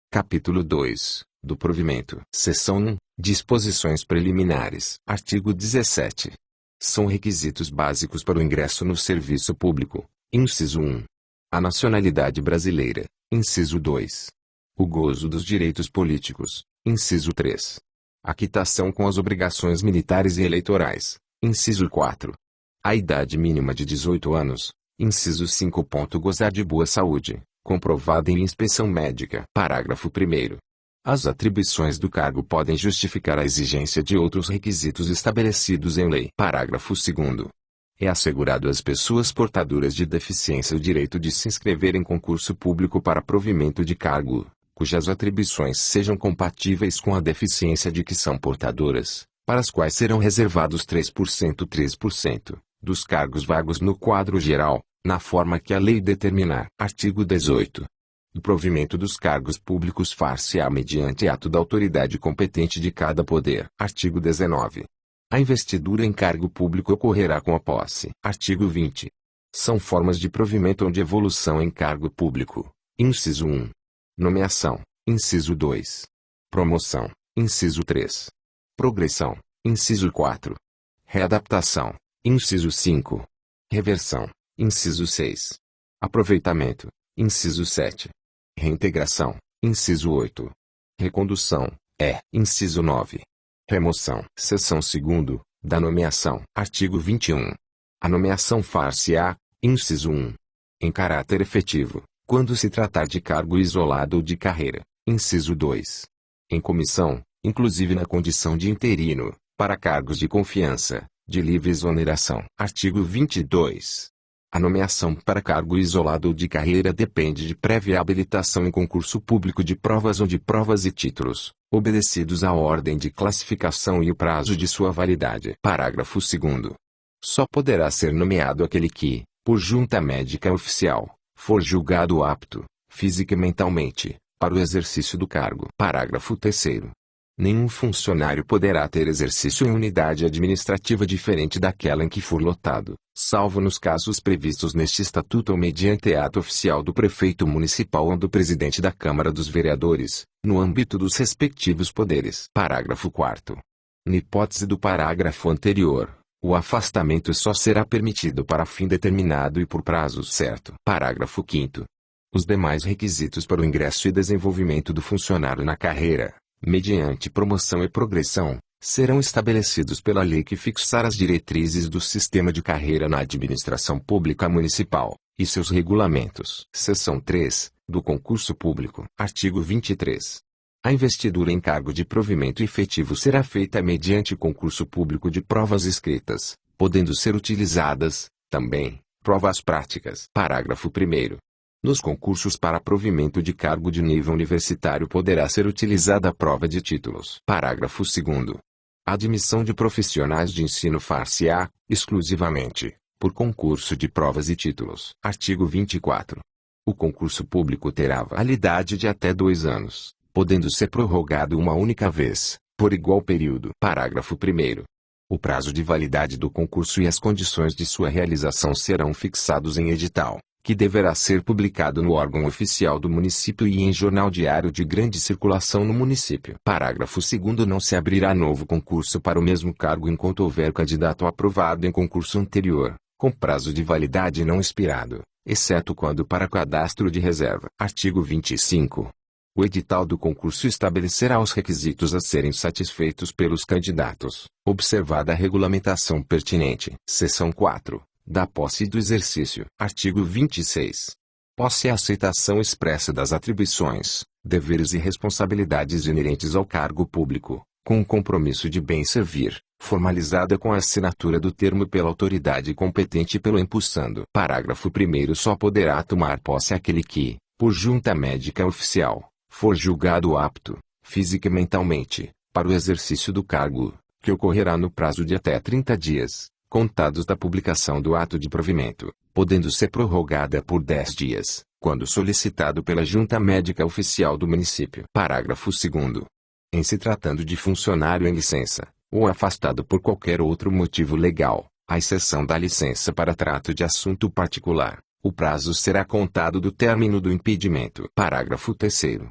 Capítulo 2, do provimento. Seção 1, disposições preliminares. Artigo 17. São requisitos básicos para o ingresso no serviço público. Inciso 1. A nacionalidade brasileira. Inciso 2. O gozo dos direitos políticos. Inciso 3. A quitação com as obrigações militares e eleitorais. Inciso 4. A idade mínima de 18 anos. Inciso 5. Gozar de boa saúde, comprovada em inspeção médica. Parágrafo 1º. As atribuições do cargo podem justificar a exigência de outros requisitos estabelecidos em lei. Parágrafo 2º. É assegurado às pessoas portadoras de deficiência o direito de se inscrever em concurso público para provimento de cargo, cujas atribuições sejam compatíveis com a deficiência de que são portadoras, para as quais serão reservados 3% dos cargos vagos no quadro geral, na forma que a lei determinar. Artigo 18. O provimento dos cargos públicos far-se-á mediante ato da autoridade competente de cada poder. Artigo 19. A investidura em cargo público ocorrerá com a posse. Artigo 20. São formas de provimento ou de evolução em cargo público. Inciso 1. Nomeação. Inciso 2. Promoção. Inciso 3. Progressão. Inciso 4. Readaptação. Inciso 5. Reversão. Inciso 6. Aproveitamento. Inciso 7. Reintegração. Inciso 8. Recondução. Inciso 9. Remoção. Seção 2ª, da nomeação. Artigo 21. A nomeação far-se-á, inciso 1. Em caráter efetivo, quando se tratar de cargo isolado ou de carreira. Inciso 2. Em comissão, inclusive na condição de interino, para cargos de confiança, de livre exoneração. Artigo 22. A nomeação para cargo isolado ou de carreira depende de prévia habilitação em concurso público de provas ou de provas e títulos, obedecidos à ordem de classificação e o prazo de sua validade. Parágrafo 2º. Só poderá ser nomeado aquele que, por junta médica oficial, for julgado apto, física e mentalmente, para o exercício do cargo. Parágrafo 3º. Nenhum funcionário poderá ter exercício em unidade administrativa diferente daquela em que for lotado, salvo nos casos previstos neste Estatuto ou mediante ato oficial do prefeito municipal ou do presidente da Câmara dos Vereadores, no âmbito dos respectivos poderes. Parágrafo 4º. Na hipótese do parágrafo anterior, o afastamento só será permitido para fim determinado e por prazo certo. Parágrafo 5º. Os demais requisitos para o ingresso e desenvolvimento do funcionário na carreira, mediante promoção e progressão, serão estabelecidos pela lei que fixar as diretrizes do sistema de carreira na administração pública municipal, e seus regulamentos. Seção 3, do concurso público. Artigo 23. A investidura em cargo de provimento efetivo será feita mediante concurso público de provas escritas, podendo ser utilizadas, também, provas práticas. Parágrafo 1º. Nos concursos para provimento de cargo de nível universitário poderá ser utilizada a prova de títulos. Parágrafo 2º. A admissão de profissionais de ensino far-se-á, exclusivamente, por concurso de provas e títulos. Artigo 24. O concurso público terá validade de até 2 anos, podendo ser prorrogado uma única vez, por igual período. Parágrafo 1º. O prazo de validade do concurso e as condições de sua realização serão fixados em edital, que deverá ser publicado no órgão oficial do município e em jornal diário de grande circulação no município. Parágrafo 2º. Não se abrirá novo concurso para o mesmo cargo enquanto houver candidato aprovado em concurso anterior, com prazo de validade não expirado, exceto quando para cadastro de reserva. Artigo 25. O edital do concurso estabelecerá os requisitos a serem satisfeitos pelos candidatos, observada a regulamentação pertinente. Seção 4. Da posse e do exercício. Artigo 26. Posse é a aceitação expressa das atribuições, deveres e responsabilidades inerentes ao cargo público, com o compromisso de bem servir, formalizada com a assinatura do termo pela autoridade competente pelo empossando. Parágrafo 1º. Só poderá tomar posse aquele que, por junta médica oficial, for julgado apto, física e mentalmente, para o exercício do cargo, que ocorrerá no prazo de até 30 dias. Contados da publicação do ato de provimento, podendo ser prorrogada por 10 dias, quando solicitado pela Junta Médica Oficial do município. Parágrafo 2º. Em se tratando de funcionário em licença, ou afastado por qualquer outro motivo legal, à exceção da licença para trato de assunto particular, o prazo será contado do término do impedimento. Parágrafo 3º.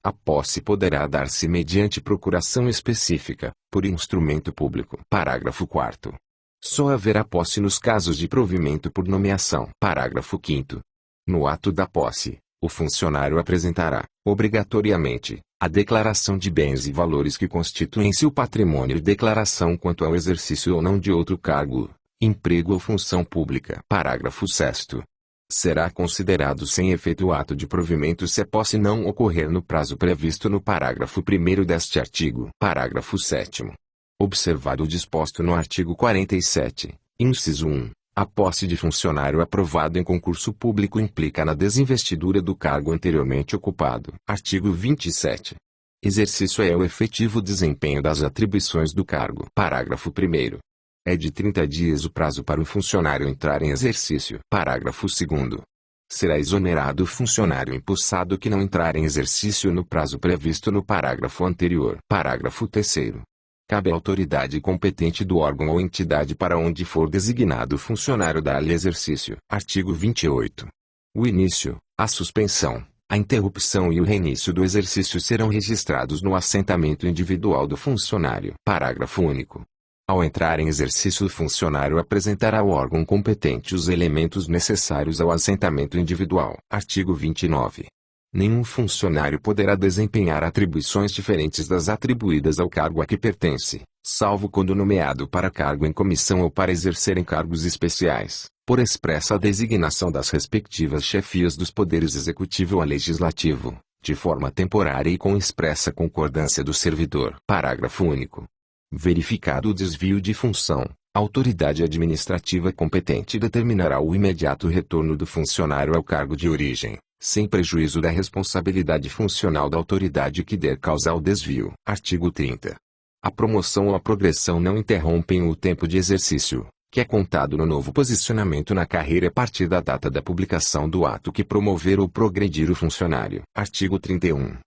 A posse poderá dar-se mediante procuração específica, por instrumento público. Parágrafo 4º. Só haverá posse nos casos de provimento por nomeação. Parágrafo 5º. No ato da posse, o funcionário apresentará, obrigatoriamente, a declaração de bens e valores que constituem seu patrimônio e declaração quanto ao exercício ou não de outro cargo, emprego ou função pública. Parágrafo 6º. Será considerado sem efeito o ato de provimento se a posse não ocorrer no prazo previsto no parágrafo 1º deste artigo. Parágrafo 7º. Observado o disposto no artigo 47, inciso 1, a posse de funcionário aprovado em concurso público implica na desinvestidura do cargo anteriormente ocupado. Artigo 27. Exercício é o efetivo desempenho das atribuições do cargo. Parágrafo 1º. É de 30 dias o prazo para o funcionário entrar em exercício. Parágrafo 2º. Será exonerado o funcionário empossado que não entrar em exercício no prazo previsto no parágrafo anterior. Parágrafo 3º. Cabe à autoridade competente do órgão ou entidade para onde for designado o funcionário dar-lhe exercício. Artigo 28. O início, a suspensão, a interrupção e o reinício do exercício serão registrados no assentamento individual do funcionário. Parágrafo único. Ao entrar em exercício, o funcionário apresentará ao órgão competente os elementos necessários ao assentamento individual. Artigo 29. Nenhum funcionário poderá desempenhar atribuições diferentes das atribuídas ao cargo a que pertence, salvo quando nomeado para cargo em comissão ou para exercer encargos especiais, por expressa designação das respectivas chefias dos poderes executivo ou legislativo, de forma temporária e com expressa concordância do servidor. Parágrafo único. Verificado o desvio de função, a autoridade administrativa competente determinará o imediato retorno do funcionário ao cargo de origem, sem prejuízo da responsabilidade funcional da autoridade que der causa ao desvio. Artigo 30. A promoção ou a progressão não interrompem o tempo de exercício, que é contado no novo posicionamento na carreira a partir da data da publicação do ato que promover ou progredir o funcionário. Artigo 31.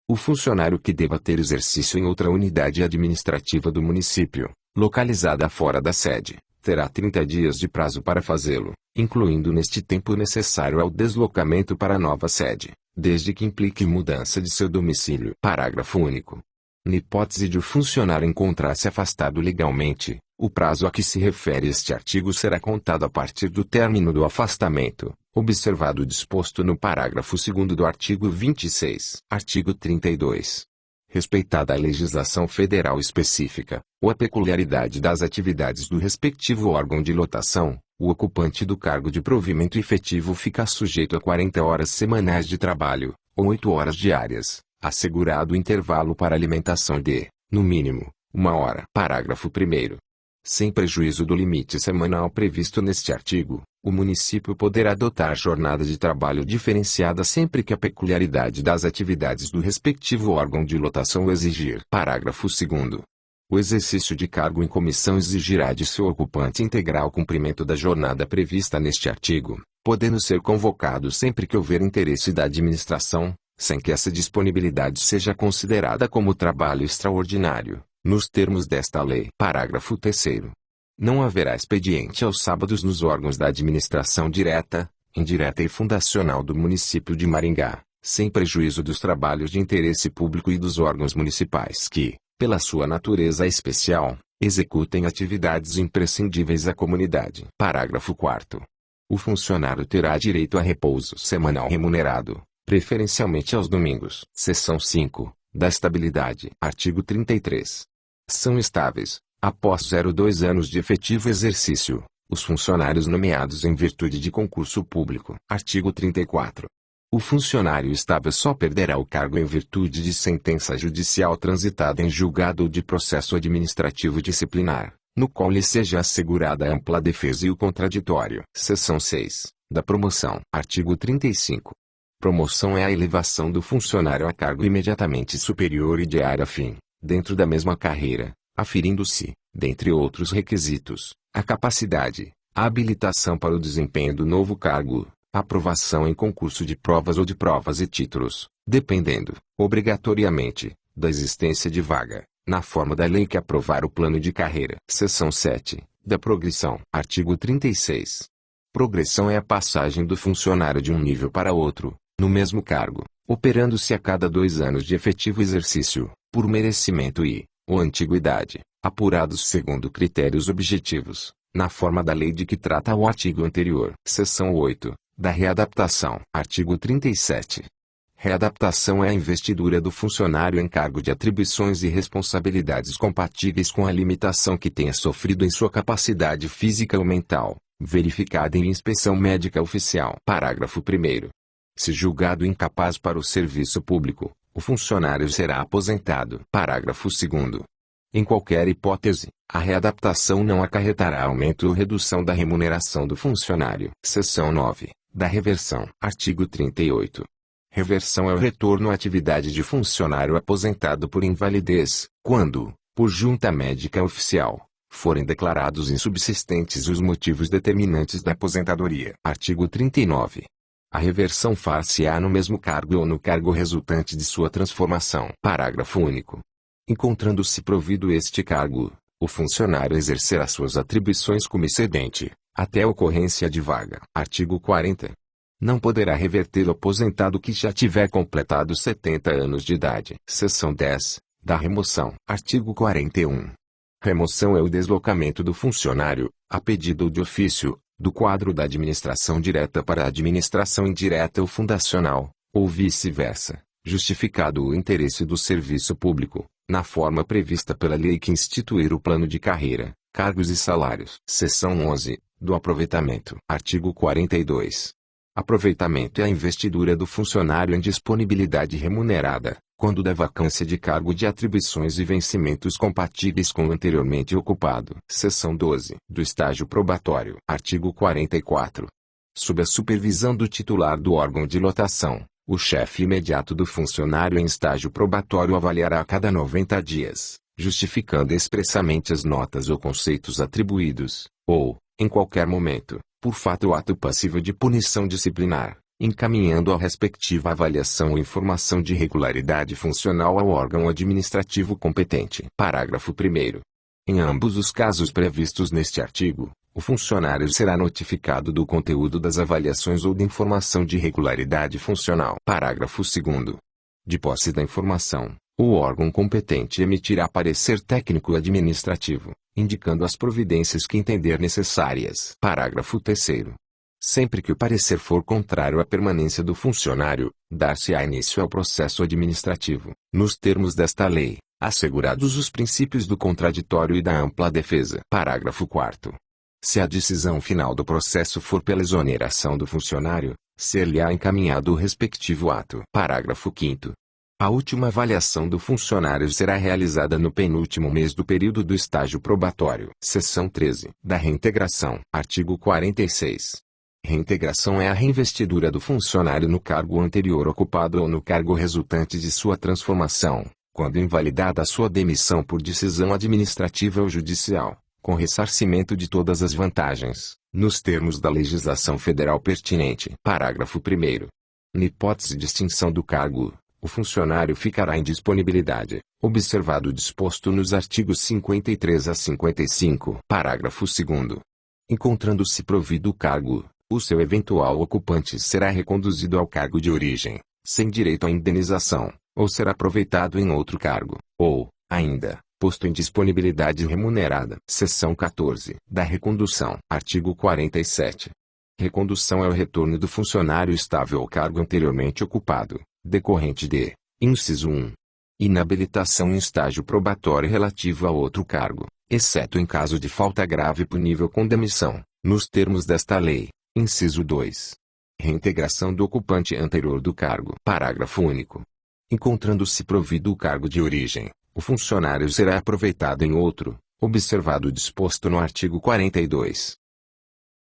O funcionário que deva ter exercício em outra unidade administrativa do município, localizada fora da sede, terá 30 dias de prazo para fazê-lo, incluindo neste tempo necessário ao deslocamento para a nova sede, desde que implique mudança de seu domicílio. Parágrafo único. Na hipótese de o funcionário encontrar-se afastado legalmente, o prazo a que se refere este artigo será contado a partir do término do afastamento, observado o disposto no parágrafo 2º do artigo 26. Artigo 32. Respeitada a legislação federal específica, ou a peculiaridade das atividades do respectivo órgão de lotação, o ocupante do cargo de provimento efetivo fica sujeito a 40 horas semanais de trabalho, ou 8 horas diárias, assegurado o intervalo para alimentação de, no mínimo, 1 hora. Parágrafo 1º. Sem prejuízo do limite semanal previsto neste artigo, o município poderá adotar jornada de trabalho diferenciada sempre que a peculiaridade das atividades do respectivo órgão de lotação o exigir. Parágrafo 2º. O exercício de cargo em comissão exigirá de seu ocupante integrar o cumprimento da jornada prevista neste artigo, podendo ser convocado sempre que houver interesse da administração, sem que essa disponibilidade seja considerada como trabalho extraordinário, nos termos desta lei. Parágrafo 3º. Não haverá expediente aos sábados nos órgãos da administração direta, indireta e fundacional do município de Maringá, sem prejuízo dos trabalhos de interesse público e dos órgãos municipais que, pela sua natureza especial, executem atividades imprescindíveis à comunidade. Parágrafo 4º. O funcionário terá direito a repouso semanal remunerado, preferencialmente aos domingos. Seção 5. Da estabilidade. Artigo 33. São estáveis, após 0,2 anos de efetivo exercício, os funcionários nomeados em virtude de concurso público. Artigo 34. O funcionário estável só perderá o cargo em virtude de sentença judicial transitada em julgado ou de processo administrativo disciplinar, no qual lhe seja assegurada ampla defesa e o contraditório. Seção 6. Da promoção. Artigo 35. Promoção é a elevação do funcionário a cargo imediatamente superior e de área fim, dentro da mesma carreira, aferindo-se, dentre outros requisitos, a capacidade, a habilitação para o desempenho do novo cargo, a aprovação em concurso de provas ou de provas e títulos, dependendo, obrigatoriamente, da existência de vaga, na forma da lei que aprovar o plano de carreira. Seção 7. Da progressão. Artigo 36. Progressão é a passagem do funcionário de um nível para outro, no mesmo cargo, operando-se a cada 2 anos de efetivo exercício, por merecimento ou antiguidade, apurados segundo critérios objetivos, na forma da lei de que trata o artigo anterior. Seção 8. Da readaptação. Artigo 37. Readaptação é a investidura do funcionário em cargo de atribuições e responsabilidades compatíveis com a limitação que tenha sofrido em sua capacidade física ou mental, verificada em inspeção médica oficial. Parágrafo 1º. Se julgado incapaz para o serviço público, o funcionário será aposentado. Parágrafo 2º. Em qualquer hipótese, a readaptação não acarretará aumento ou redução da remuneração do funcionário. Seção 9. Da reversão. Artigo 38. Reversão é o retorno à atividade de funcionário aposentado por invalidez, quando, por junta médica oficial, forem declarados insubsistentes os motivos determinantes da aposentadoria. Artigo 39. A reversão far-se-á no mesmo cargo ou no cargo resultante de sua transformação. Parágrafo único. Encontrando-se provido este cargo, o funcionário exercerá suas atribuições como excedente, até a ocorrência de vaga. Artigo 40. Não poderá reverter o aposentado que já tiver completado 70 anos de idade. Seção 10. Da remoção. Artigo 41. Remoção é o deslocamento do funcionário, a pedido ou de ofício, do quadro da administração direta para a administração indireta ou fundacional, ou vice-versa, justificado o interesse do serviço público, na forma prevista pela lei que instituir o plano de carreira, cargos e salários. Seção 11. Do aproveitamento. Artigo 42. Aproveitamento é a investidura do funcionário em disponibilidade remunerada, quando da vacância de cargo de atribuições e vencimentos compatíveis com o anteriormente ocupado. Seção 12. Do estágio probatório. Artigo 44. Sob a supervisão do titular do órgão de lotação, o chefe imediato do funcionário em estágio probatório avaliará a cada 90 dias, justificando expressamente as notas ou conceitos atribuídos, ou, em qualquer momento, por fato ou ato passível de punição disciplinar, encaminhando a respectiva avaliação ou informação de regularidade funcional ao órgão administrativo competente. Parágrafo 1º. Em ambos os casos previstos neste artigo, o funcionário será notificado do conteúdo das avaliações ou de informação de regularidade funcional. Parágrafo 2º. De posse da informação, o órgão competente emitirá parecer técnico administrativo, indicando as providências que entender necessárias. Parágrafo 3º. Sempre que o parecer for contrário à permanência do funcionário, dar-se-á início ao processo administrativo, nos termos desta lei, assegurados os princípios do contraditório e da ampla defesa. Parágrafo 4º. Se a decisão final do processo for pela exoneração do funcionário, ser-lhe-á encaminhado o respectivo ato. Parágrafo 5º. A última avaliação do funcionário será realizada no penúltimo mês do período do estágio probatório. Seção 13. Da reintegração. Artigo 46. Reintegração é a reinvestidura do funcionário no cargo anterior ocupado ou no cargo resultante de sua transformação, quando invalidada a sua demissão por decisão administrativa ou judicial, com ressarcimento de todas as vantagens, nos termos da legislação federal pertinente. Parágrafo 1º. Na hipótese de extinção do cargo, o funcionário ficará em disponibilidade, observado o disposto nos artigos 53 a 55. Parágrafo 2º. Encontrando-se provido o cargo, o seu eventual ocupante será reconduzido ao cargo de origem, sem direito à indenização, ou será aproveitado em outro cargo, ou, ainda, posto em disponibilidade remunerada. Seção 14. Da recondução. Artigo 47. Recondução é o retorno do funcionário estável ao cargo anteriormente ocupado, decorrente de, inciso 1, inabilitação em estágio probatório relativo a outro cargo, exceto em caso de falta grave punível com demissão, nos termos desta lei, inciso 2. Reintegração do ocupante anterior do cargo. Parágrafo único. Encontrando-se provido o cargo de origem, o funcionário será aproveitado em outro, observado o disposto no artigo 42.